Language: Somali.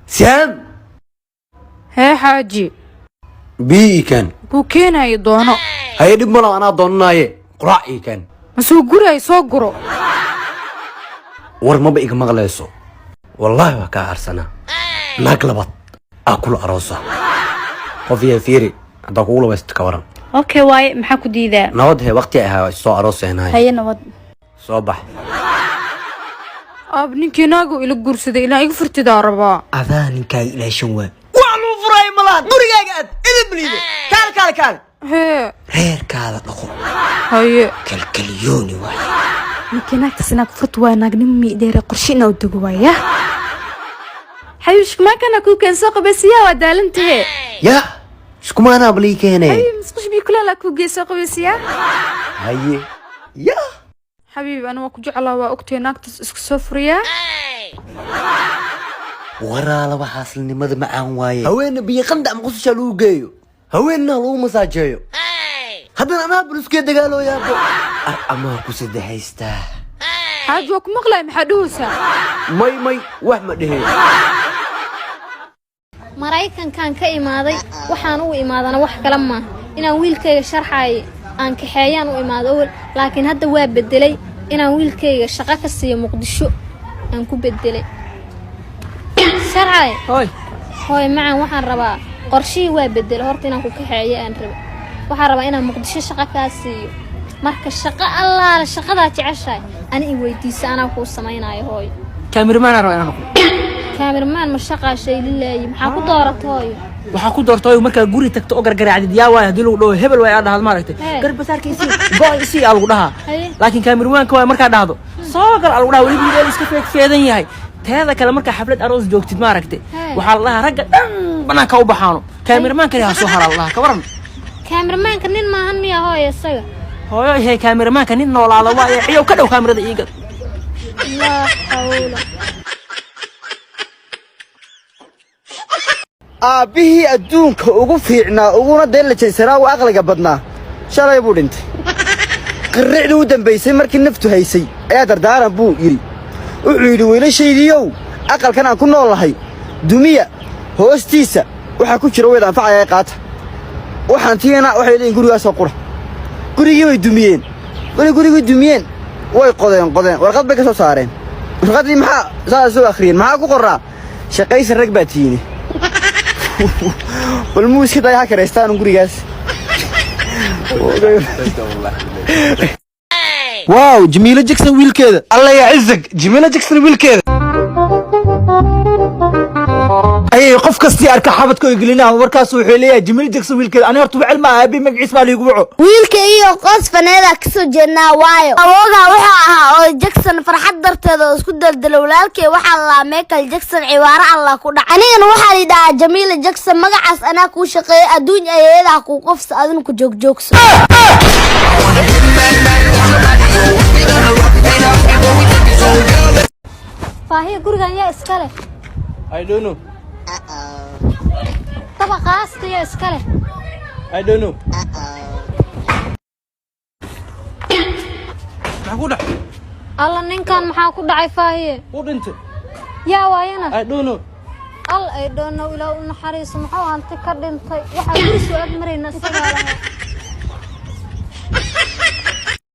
سام هي حاجي بي كان بوكين هاي دونو هاي دب ملا أنا ضناي قرأي كان مسو قرأي سو قرأ ور ما بقيك مغليسو والله وكا أرسنا ناقلبط أكل أروسا وفيها فيري هذا كله بس تكورن اوكي واي محاكو ديدا نود هي وقتي هاي سو أروسا هنا هيا نود صباح ninkii naagu ila guursaday ilaa iga furtida rabaa adaa ninkaaga ilaa shan waa waanu furay malaha gurigaaga aad idin biliido kaal hee reerkaada dhaqo haye kalkalyooni waay ninkii naagtaas inaag furt waa naagnimo miidheere qorshe inaa u dogo waaya xayuushka maakana kuu keenso qabaysiyaa waa daalantahe yaa iskumaanaa balii keenee haye musqush bii kulaalaa kuu geeso qabaysiyaa haye yaa حبيبي أنا وأكو جعلها وأختي ناقص إسكسوفريا ورا لو حاصلني ماذا معهم وايه هوين بيقندع مقص شالو جايو هوين لو مساجيو هذا أنا بروس كده قالوا يا أبو أما كوسد هيستا حاج وك مغلى محدوسة ماي وأحمد هي مرايكن كان كإمادي وحانو إمادنا وح كلامه إن ويلكي شرحي aan kaxeeyaan u imaado laakiin hadda waa bedelay inaan wiilkayga shaqo ka siiyo Muqdisho aan ku bedelay sharcay hooy macaan waxaan rabaa qorshii waa bedel horta inaan ku kaxeeyo aan rabo waxaan rabaa inaan Muqdisho shaqo ka siiyo marka shaqo Allah shaqada jeceshay ani i weydiiso anaa ku sameeynayo hooy كاميرمان أنا أقول كاميرمان مش شقة شيء لله محاكو دورت هاي وحاكو دورت هاي ومركا قولي تكتو أقر قري عدد ياوه هدولو لو هبل ويا هذا ماركتي قرب بسار كيسي قوي يسي ألو لها لكن كاميرمان كواي مركا هذا صاقر ألو لها وليبي يقول إسكفيك في هذا ياهي هذا كلا مركا حفلة أروز جوكتي ماركتي وحال الله رقا بنا كوبا حانو كاميرمان كريها سوحر الله كورن كاميرمان كنين ما هنمي هاي السجا هاي هي كاميرمان كنين نول على واي عيو كده وكاميرا دقيقة لا حول aabihii adduunka ugu fiicnaa uguna deelajaysanaa waa aqliga badnaa shalay buu dhintay qirricdii u dambaysay markii naftu haysay ayaa dardaaran buu yidhi wuxuu yidhi wiilashaydiiyow aqalkan aan ku noolahay dumiya hoostiisa waxaa ku jira weed anfacaya qaata waxaan tiina waxay leeyihiin gurigaasoo qura gurigii way dumiyeen gurigii dumiyeen way qodeen warqad bay ka soo saareen warqadii maxaa saa soo akhriyeen maxaa ku qoraa shaqaysan rag baa tiini والموسيقى ده هاكر يستانون قريقاس واو جميلة جاكسون ويل كده الله يعزك جميلة جاكسون ويل كده اي قف كستي اركا حابتكو يقليناه وركاس وحيليه جميلة جاكسون ويل كده انا ارتو بعلم ابي مقعيس مالي يقبعو ويلك ايو قص فنادا كسو جناه وايو اوغا وحا اها او جاكسون فرحad darteeda isku daldalo walaalkay waxa la Michael Jackson ciwaara Allah ku dhac anigana waxa la yiraahdaa Jamila Jackson magacaas ana ku shaqeeyo adduun ayada ku qofs adin ku joogjoogso فهي قرقان يا إسكالة I don't know طبقاس يا إسكالة I don't know معقولة الله نين كان محاكو دعي فهي قول انت يا واينا I don't know الله I don't know إلا أن حريص محاو أنت كردين طي وحا قرسوا أدمرين السجالة